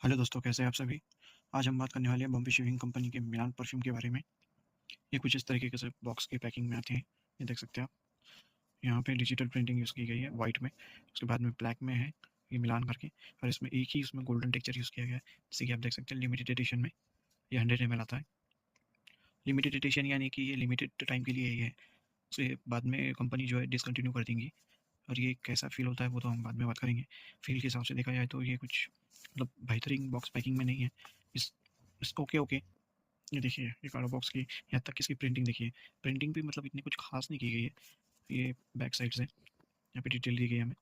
Hello दोस्तों, कैसे हैं आप सभी। आज हम बात करने वाले हैं बॉम्बे शेविंग कंपनी के मिलान परफ्यूम के बारे में। ये कुछ इस तरीके के से बॉक्स की पैकिंग में आते हैं। ये देख सकते हैं आप। यहाँ पे डिजिटल प्रिंटिंग यूज़ की गई है वाइट में, उसके बाद में ब्लैक में है ये मिलान करके, और इसमें एक ही इसमें गोल्डन टेक्सचर यूज़ किया गया है। जैसे कि आप देख सकते हैं लिमिटेड एडिशन में ये 100 ml आता है। लिमिटेड एडिशन यानी कि ये लिमिटेड टाइम के लिए ही है, उसके बाद में कंपनी जो है डिसकंटिन्यू कर देंगी। और ये कैसा फ़ील होता है वो तो हम बाद में बात करेंगे। फ़ील के हिसाब से देखा जाए तो ये कुछ मतलब बेहतरीन बॉक्स पैकिंग में नहीं है। इस इसको ओके ओके। ये देखिए, ये कार्ड बॉक्स की यहाँ तक इसकी प्रिंटिंग देखिए। प्रिंटिंग भी मतलब इतनी कुछ खास नहीं की गई है। ये बैक साइड से यहाँ पे डिटेल दी गई है हमें।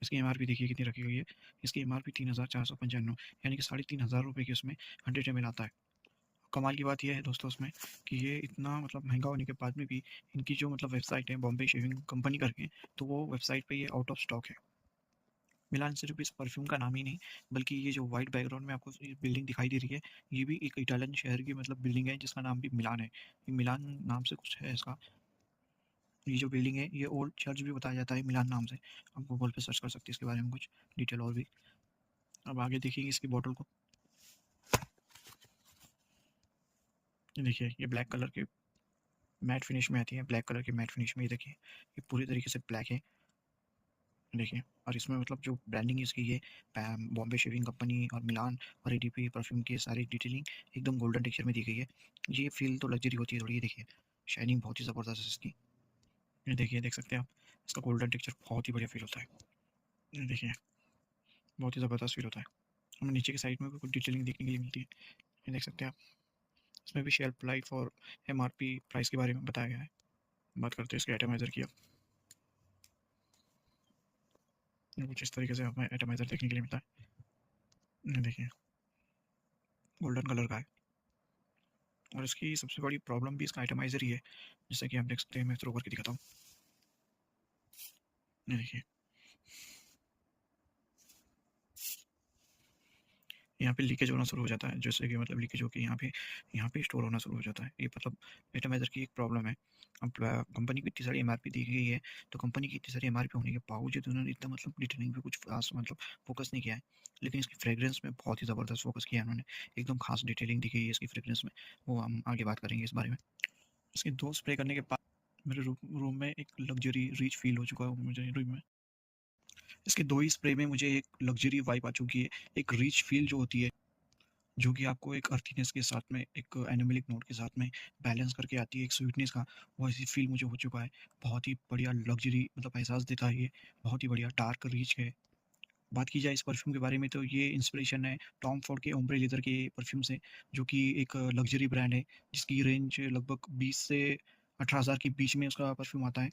इसकी एमआरपी देखिए कितनी रखी हुई है। इसकी एमआरपी 3,495, यानी कि 3,500 रुपये की उसमें 100 ml आता है। कमाल की बात यह है दोस्तों उसमें कि ये इतना मतलब महंगा होने के बाद में भी इनकी जो मतलब वेबसाइट है बॉम्बे शेविंग कंपनी करके, तो वो वेबसाइट पे ये आउट ऑफ स्टॉक है। मिलान सिर्फ इस परफ्यूम का नाम ही नहीं, बल्कि ये जो वाइट बैकग्राउंड में आपको ये बिल्डिंग दिखाई दे रही है, ये भी एक इटालियन शहर की मतलब बिल्डिंग है जिसका नाम भी मिलान है। ये मिलान नाम से कुछ है इसका। ये जो बिल्डिंग है ये ओल्ड चर्च भी बताया जाता है मिलान नाम से। आप गूगल पे सर्च कर सकते हैं इसके बारे में कुछ डिटेल और भी। अब आगे देखिए इसकी बॉटल को। ये देखिए, ये ब्लैक कलर के मैट फिनिश में आती है। ब्लैक कलर के मैट फिनिश में ये देखिए, ये पूरी तरीके से ब्लैक है। देखिए, और इसमें मतलब जो ब्रांडिंग इसकी है बॉम्बे शेविंग कंपनी और मिलान और एडीपी परफ्यूम की सारी डिटेलिंग एकदम गोल्डन टेक्सचर में दी गई है। ये फील तो लग्जरी होती है थोड़ी। ये देखिए, शाइनिंग बहुत ही ज़बरदस्त है इसकी। ये देखिए, देख सकते हैं आप, इसका गोल्डन टेक्सचर बहुत ही बढ़िया फील होता है। ये देखिए, बहुत ही ज़बरदस्त फील होता है। हमें नीचे की साइड में भी कुछ डिटेलिंग देखने के लिए मिलती है। ये देख सकते हैं आप। इसमें भी शेल्फ लाइफ और एमआरपी प्राइस के बारे में बताया गया है। बात करते हैं इसके एटमाइज़र की अब। कुछ इस तरीके से हमें एटमाइज़र देखने के लिए मिलता है। ये देखिए, गोल्डन कलर का है। और इसकी सबसे बड़ी प्रॉब्लम भी इसका एटमाइज़र ही है। जैसे कि आप देख सकते हैं, मैं थ्रो करके दिखाता हूँ। ये देखिए, यहाँ पे लीकेज होना शुरू हो जाता है। जैसे कि मतलब लीकेज होके यहाँ पे स्टोर होना शुरू हो जाता है। ये मतलब एटमाइज़र की एक प्रॉब्लम है। अब कंपनी की इतनी सारी एमआरपी दी गई है, तो कंपनी की इतनी सारी एमआरपी होने के बावजूद उन्होंने इतना मतलब डिटेलिंग पे कुछ खास मतलब फोकस नहीं किया है। लेकिन इसकी फ्रेग्रेंस में बहुत ही ज़बरदस्त फोकस किया है उन्होंने। एकदम खास डिटेलिंग दी गई है इसकी फ्रेग्रेंस में। वो हम आगे बात करेंगे इस बारे में। इसके 2 स्प्रे करने के बाद मेरे रूम में एक लग्ज़री रिच फ़ील हो चुका है मुझे रूम में। इसके 2 ही स्प्रे में मुझे एक लग्ज़री वाइब आ चुकी है। एक रिच फ़ील जो होती है, जो कि आपको एक अर्थीनेस के साथ में, एक एनिमलिक नोट के साथ में बैलेंस करके आती है, एक स्वीटनेस का, वैसी फ़ील मुझे हो चुका है। बहुत ही बढ़िया लग्ज़री मतलब एहसास देता है ये। बहुत ही बढ़िया डार्क रिच है। बात की जाए इस परफ्यूम के बारे में तो ये इंस्पिरेशन है टॉम फोर्ड के ओम्ब्रे लेदर के परफ्यूम से, जो कि एक लग्ज़री ब्रांड है, जिसकी रेंज लगभग 20 से 18,000 के बीच में उसका परफ्यूम आता है।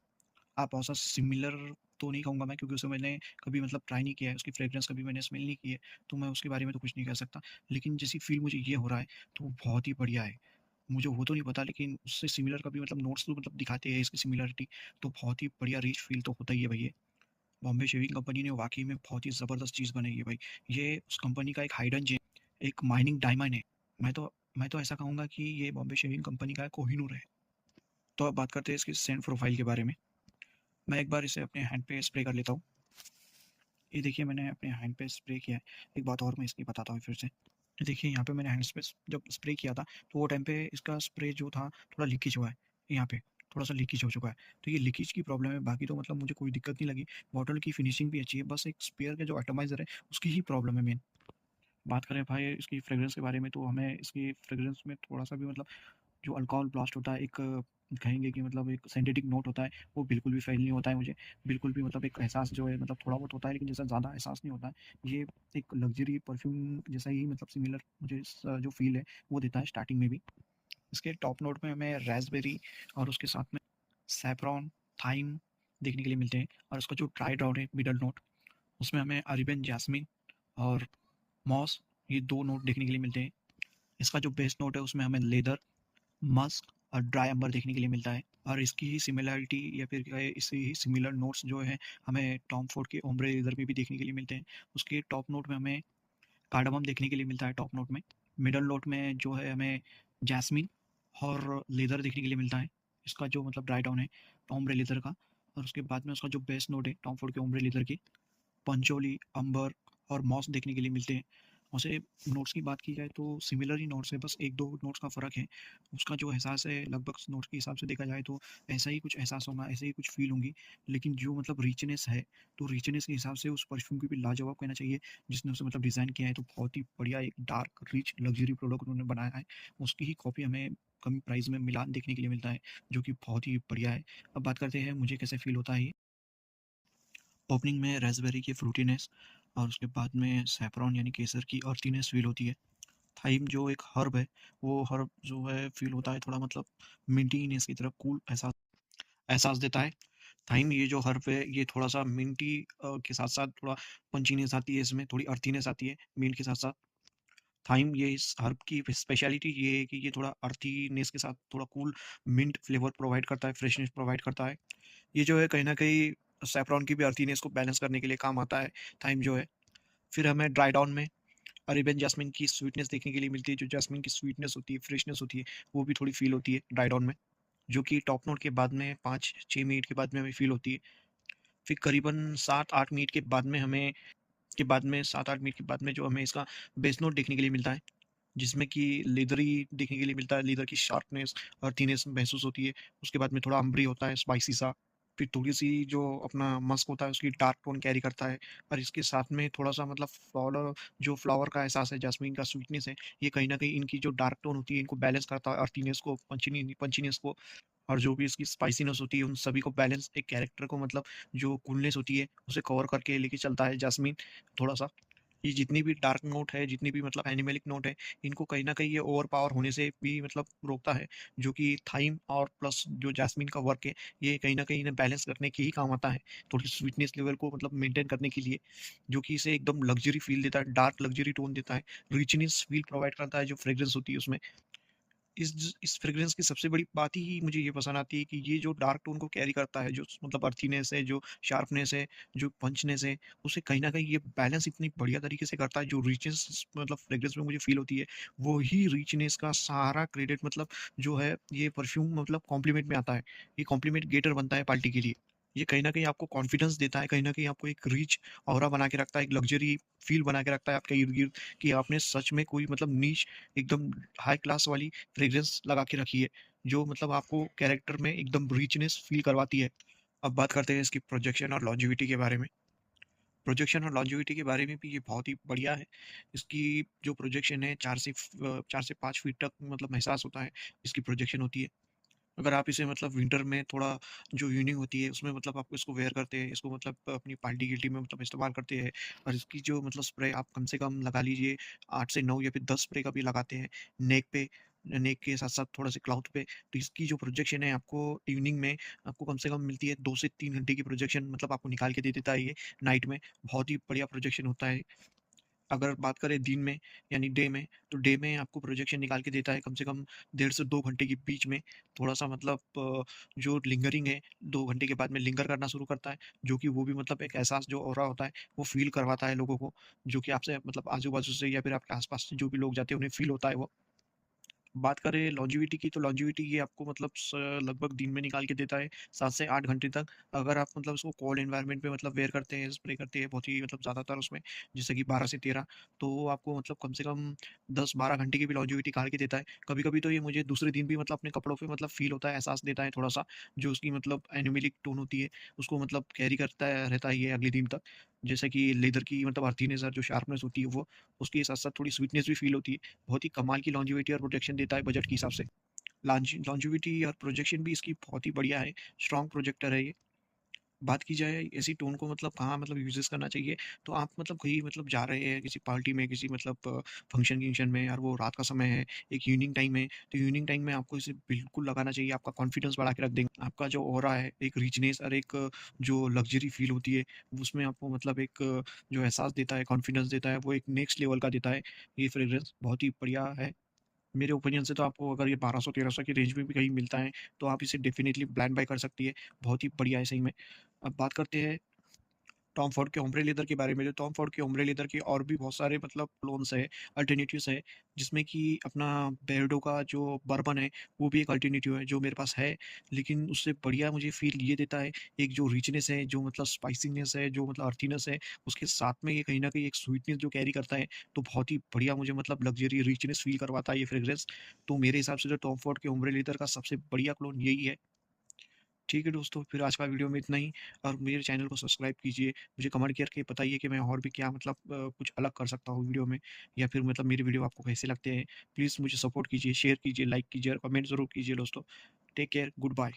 आप ऐसा सिमिलर तो नहीं कहूँगा मैं, क्योंकि उसे मैंने कभी मतलब ट्राई नहीं किया है, उसकी फ्रेग्रेंस कभी मैंने स्मेल नहीं की है, तो मैं उसके बारे में तो कुछ नहीं कह सकता। लेकिन जैसी फ़ील मुझे ये हो रहा है, तो वो बहुत ही बढ़िया है। मुझे वो तो नहीं पता, लेकिन उससे सिमिलर कभी मतलब नोट्स तो मतलब दिखाते हैं इसकी सिमिलरिटी, तो बहुत ही बढ़िया रिच फ़ील तो होता ही है भाई ये। बॉम्बे शेविंग कंपनी ने वाक़ई में बहुत ही ज़बरदस्त चीज़ बनाई है भाई। ये उस कंपनी का एक हिडन जेम, एक माइनिंग डायमंड है। मैं तो ऐसा कहूँगा कि ये बॉम्बे शेविंग कंपनी का कोहिनूर है। तो अब बात करते हैं इसकी सेंट प्रोफाइल के बारे में। मैं एक बार इसे अपने हैंड पे स्प्रे कर लेता हूँ। ये देखिए, मैंने अपने हैंड पे स्प्रे किया है। एक बात और मैं इसकी बताता हूँ फिर से। ये देखिए, यहाँ पे मैंने हैंड्स पे जब स्प्रे किया था, तो वो टाइम पे इसका स्प्रे जो था थोड़ा लीकेज हुआ है। यहाँ पे थोड़ा-सा लीकेज हो चुका है। तो ये लीकेज की प्रॉब्लम है, बाकी तो मतलब मुझे कोई दिक्कत नहीं लगी। बॉटल की फिनिशिंग भी अच्छी है, बस एक स्पेयर का जो एटमाइज़र है, उसकी ही प्रॉब्लम है मेन। बात करें भाई इसकी फ्रेग्रेंस के बारे में, तो हमें इसकी फ्रेग्रेंस में थोड़ा-सा भी मतलब जो अल्कोहल ब्लास्ट होता है, एक कहेंगे कि मतलब एक सिंथेटिक नोट होता है, वो बिल्कुल भी फ़ील नहीं होता है मुझे। बिल्कुल भी मतलब एक एहसास जो है मतलब थोड़ा बहुत होता है, लेकिन जैसा ज़्यादा एहसास नहीं होता है। ये एक लग्ज़री परफ्यूम जैसा ही मतलब सिमिलर मुझे जो फ़ील है, वो देता है स्टार्टिंग में भी। इसके टॉप नोट में हमें रास्पबेरी और उसके साथ में सैफ़रॉन, थाइम देखने के लिए मिलते हैं, और उसका जो ड्राई डाउन है मिडल नोट, उसमें हमें अरेबियन जैस्मिन और मॉस, ये 2 नोट देखने के लिए मिलते हैं। इसका जो बेस नोट है उसमें हमें लेदर, मस्क और ड्राई अम्बर देखने के लिए मिलता है। और इसकी ही सिमिलैरिटी या फिर कहें इससे ही सिमिलर नोट्स जो हैं, हमें टॉम फोर्ड के ओम्ब्रे लेदर में भी देखने के लिए मिलते हैं। उसके टॉप नोट में हमें कार्डामम देखने के लिए मिलता है टॉप नोट में। मिडल नोट में जो है हमें जैस्मिन और लेदर देखने के लिए मिलता है। इसका जो मतलब ड्राई डाउन है ओम्ब्रे लेदर का। और उसके बाद में उसका जो बेस नोट है टॉम फोर्ड के ओम्ब्रे लेदर की, पंचोली, अंबर और मॉस देखने के लिए मिलते हैं। वैसे नोट्स की बात की जाए तो सिमिलर ही नोट्स है, बस 1-2 नोट्स का फ़र्क है। उसका जो एहसास है लगभग नोट्स के हिसाब से देखा जाए तो ऐसा ही कुछ एहसास होगा, ऐसे ही कुछ फ़ील होंगी। लेकिन जो मतलब रिचनेस है, तो रिचनेस के हिसाब से उस परफ्यूम की भी लाजवाब कहना चाहिए, जिसने उसे मतलब डिज़ाइन किया है तो बहुत ही बढ़िया एक डार्क रिच लग्ज़री प्रोडक्ट उन्होंने बनाया है। उसकी ही कॉपी हमें कम प्राइस में मिला देखने के लिए मिलता है, जो कि बहुत ही बढ़िया है। अब बात करते हैं मुझे कैसे फ़ील होता है ये। ओपनिंग में रास्पबेरी की फ्रूटीनेस और उसके बाद में सैफ़रॉन यानी केसर की अर्थीनेस फ़ील होती है। थाइम जो एक हर्ब है, वो हर्ब जो है फ़ील होता है थोड़ा मतलब मिंटीनेस की तरफ कूल एहसास एहसास देता है। थाइम ये जो हर्ब है, ये थोड़ा-सा मिंटी के साथ-साथ थोड़ा पंचीनेस आती है इसमें, थोड़ी अर्थीनेस आती है मिंट के साथ-साथ। थाइम ये इस हर्ब की स्पेशलिटी ये है कि ये थोड़ा अर्थीनेस के साथ थोड़ा कूल मिंट फ्लेवर प्रोवाइड करता है, फ्रेशनेस प्रोवाइड करता है। ये जो है कहीं न कहीं सैफ़रॉन की भी अर्थीनेस को बैलेंस करने के लिए काम आता है, थाइम जो है। फिर हमें ड्राई डाउन में अरेबियन जैस्मिन की स्वीटनेस देखने के लिए मिलती है, जो जैस्मिन की स्वीटनेस होती है, फ्रेशनेस होती है, वो भी थोड़ी फ़ील होती है ड्राई डाउन में, जो कि टॉप नोट के बाद में 5-6 मिनट के बाद में हमें फ़ील होती है। फिर करीबन 7-8 मिनट के बाद में 7-8 मिनट के बाद में जो हमें इसका बेस नोट देखने के लिए मिलता है, जिसमें कि लेदरी देखने के लिए मिलता है, लेदर की शार्पनेस, अर्थीनेस महसूस होती है। उसके बाद में थोड़ा अम्बरी होता है, स्पाइसी सा। फिर थोड़ी-सी जो अपना मस्क होता है, उसकी डार्क टोन कैरी करता है और इसके साथ में थोड़ा-सा मतलब फ्लावर का एहसास है, जैस्मिन का स्वीटनेस है, ये कहीं न कहीं इनकी जो डार्क टोन होती है, इनको बैलेंस करता है, अर्थीनेस को, पंचीनेस को और जो भी इसकी स्पाइसीनेस होती है, उन सभी को बैलेंस एक कैरेक्टर को मतलब जो कूलनेस होती है, उसे कवर करके लेके चलता है जैस्मिन थोड़ा-सा। ये जितनी भी डार्क नोट है, जितनी भी मतलब एनिमेलिक नोट है, इनको कहीं न कहीं ये ओवरपावर होने से भी मतलब रोकता है, जो कि थाइम और प्लस जो जैस्मिन का वर्क है, ये कहीं न कहीं इन्हें बैलेंस रखने के ही काम आता है। थोड़ी स्वीटनेस लेवल को मतलब मेंटेन करने के लिए, जो कि इसे एकदम लग्ज़री फ़ील देता है, डार्क लग्ज़री टोन देता है, रिचनेस फ़ील प्रोवाइड करता है, जो फ्रेग्रेंस होती है उसमें। इस फ्रेग्रेंस की सबसे बड़ी बात ही मुझे ये पसंद आती है कि ये जो डार्क टोन को कैरी करता है, जो मतलब अर्थीनेस है, जो शार्पनेस है, जो पंचनेस है, उसे कहीं न कहीं ये बैलेंस इतनी बढ़िया तरीके से करता है, जो रिचनेस मतलब फ्रेग्रेंस में मुझे फ़ील होती है, वो ही रिचनेस का सारा क्रेडिट मतलब जो है, ये परफ्यूम मतलब कॉम्प्लीमेंट में आता है। ये कॉम्प्लीमेंट गेटर बनता है पार्टी के लिए। ये कहीं न कहीं आपको कॉन्फिडेंस देता है, कहीं न कहीं आपको एक रिच ऑरा बना के रखता है, एक लग्ज़री फ़ील बना के रखता है आपके इर्द-गिर्द कि आपने सच में कोई मतलब नीश एकदम हाई क्लास वाली फ्रेग्रेंस लगा के रखी है, जो मतलब आपको कैरेक्टर में एकदम रिचनेस फ़ील करवाती है। अब बात करते हैं इसकी प्रोजेक्शन और लॉन्जेविटी के बारे में। प्रोजेक्शन और लॉन्जेविटी के बारे में भी ये बहुत ही बढ़िया है। इसकी जो प्रोजेक्शन है 4 से 5 फीट तक मतलब एहसास होता है, इसकी प्रोजेक्शन होती है। अगर आप इसे मतलब विंटर में थोड़ा जो इवनिंग होती है उसमें मतलब आप इसको वेयर करते हैं, इसको मतलब अपनी पार्टी गिल्टी में मतलब इस्तेमाल करते हैं और इसकी जो मतलब स्प्रे आप कम से कम लगा लीजिए 8 से 9 या फिर 10 स्प्रे का भी लगाते हैं नेक पे, नेक के साथ-साथ थोड़ा-से क्लाउथ पे, तो इसकी जो प्रोजेक्शन है आपको इवनिंग में आपको कम से कम मिलती है 2 से 3 घंटे की प्रोजेक्शन मतलब आपको निकाल के दे देता है ये नाइट में, बहुत ही बढ़िया प्रोजेक्शन होता है। अगर बात करें दिन में यानी डे में, तो डे में आपको प्रोजेक्शन निकाल के देता है कम से कम 1.5 से 2 घंटे के बीच में। थोड़ा-सा मतलब जो लिंगरिंग है 2 घंटे के बाद में लिंगर करना शुरू करता है, जो कि वो भी मतलब एक एहसास जो ऑरा होता है, वो फ़ील करवाता है लोगों को, जो कि आपसे मतलब आजू-बाजू से या फिर आपके आस-पास से जो भी लोग जाते हैं, उन्हें फ़ील होता है वो। बात करें लॉन्जेविटी की, तो लॉन्जेविटी ये आपको मतलब लगभग दिन में निकाल के देता है 7 से 8 घंटे तक। अगर आप मतलब उसको कोल्ड एनवायरनमेंट में मतलब वेयर करते हैं, स्प्रे करते हैं बहुत ही मतलब ज़्यादातर उसमें, जैसे कि 12 से 13, तो वो आपको मतलब कम से कम 10-12 घंटे की भी लॉन्जेविटी काढ़ के देता है। कभी-कभी तो ये मुझे दूसरे दिन भी मतलब अपने कपड़ों पे मतलब फ़ील होता है, एहसास देता है थोड़ा-सा, जो उसकी मतलब एनिमिलिक टोन होती है, उसको मतलब कैरी करता है रहता है ये अगले दिन तक। जैसे कि लेदर की मतलब अर्थीनेस और जो शार्पनेस होती है वो, उसके साथ-साथ थोड़ी स्वीटनेस भी फ़ील होती है। बहुत ही कमाल की लॉन्जेविटी और प्रोटेक्शन देता है बजट के हिसाब से। लॉन्जेविटी और प्रोजेक्शन भी इसकी बहुत ही बढ़िया है, स्ट्रॉन्ग प्रोजेक्टर है ये। बात की जाए ऐसी टोन को मतलब कहाँ मतलब यूज़ेस करना चाहिए, तो आप मतलब कहीं मतलब जा रहे हैं किसी पार्टी में, किसी मतलब फंक्शन-किंक्शन में और वो रात का समय है, एक इवनिंग टाइम है, तो इवनिंग टाइम में आपको इसे बिल्कुल लगाना चाहिए, आपका कॉन्फिडेंस बढ़ा के रख देंगे। आपका जो ऑरा है, एक रिचनेस और एक जो लग्ज़री फ़ील होती है, उसमें आपको मतलब एक जो एहसास देता है, कॉन्फिडेंस देता है, वो एक नेक्स्ट लेवल का देता है। ये फ्रेग्रेंस बहुत ही बढ़िया है। मेरे ओपिनियन से तो आपको अगर ये 1200-1300 की रेंज में भी कहीं मिलता है, तो आप इसे डेफ़िनिटली ब्लेंड बाय कर सकती है। बहुत ही बढ़िया है सही में। अब बात करते हैं टॉम फोर्ड के ओम्ब्रे लेदर के बारे में, जो टॉम फोर्ड के ओम्ब्रे लेदर के और भी बहुत सारे मतलब क्लोन्स है, अल्टरनेटिव्स है, जिसमें कि अपना बेयर्डो का जो बर्बन है, वो भी एक अल्टरनेटिव है जो मेरे पास है। लेकिन उससे बढ़िया मुझे फ़ील ये देता है, एक जो रिचनेस है, जो मतलब स्पाइसीनेस है, जो मतलब अर्थीनेस है, उसके साथ में ये कहीं न कहीं एक स्वीटनेस जो कैरी करता है, तो बहुत ही बढ़िया मुझे मतलब लग्ज़री रिचनेस फ़ील करवाता है ये फ्रेग्रेंस। तो मेरे हिसाब से जो टॉम फोर्ड के ओम्ब्रे लेदर का सबसे बढ़िया क्लोन यही है। ठीक है दोस्तों, फिर आज का वीडियो में इतना ही, और मेरे चैनल को सब्सक्राइब कीजिए। मुझे कमेंट करके बताइए कि मैं और भी क्या मतलब कुछ अलग कर सकता हूँ वीडियो में, या फिर मतलब मेरे वीडियो आपको कैसे लगते हैं। प्लीज़ मुझे सपोर्ट कीजिए, शेयर कीजिए, लाइक कीजिए और कमेंट ज़रूर कीजिए दोस्तों। Take care, good bye.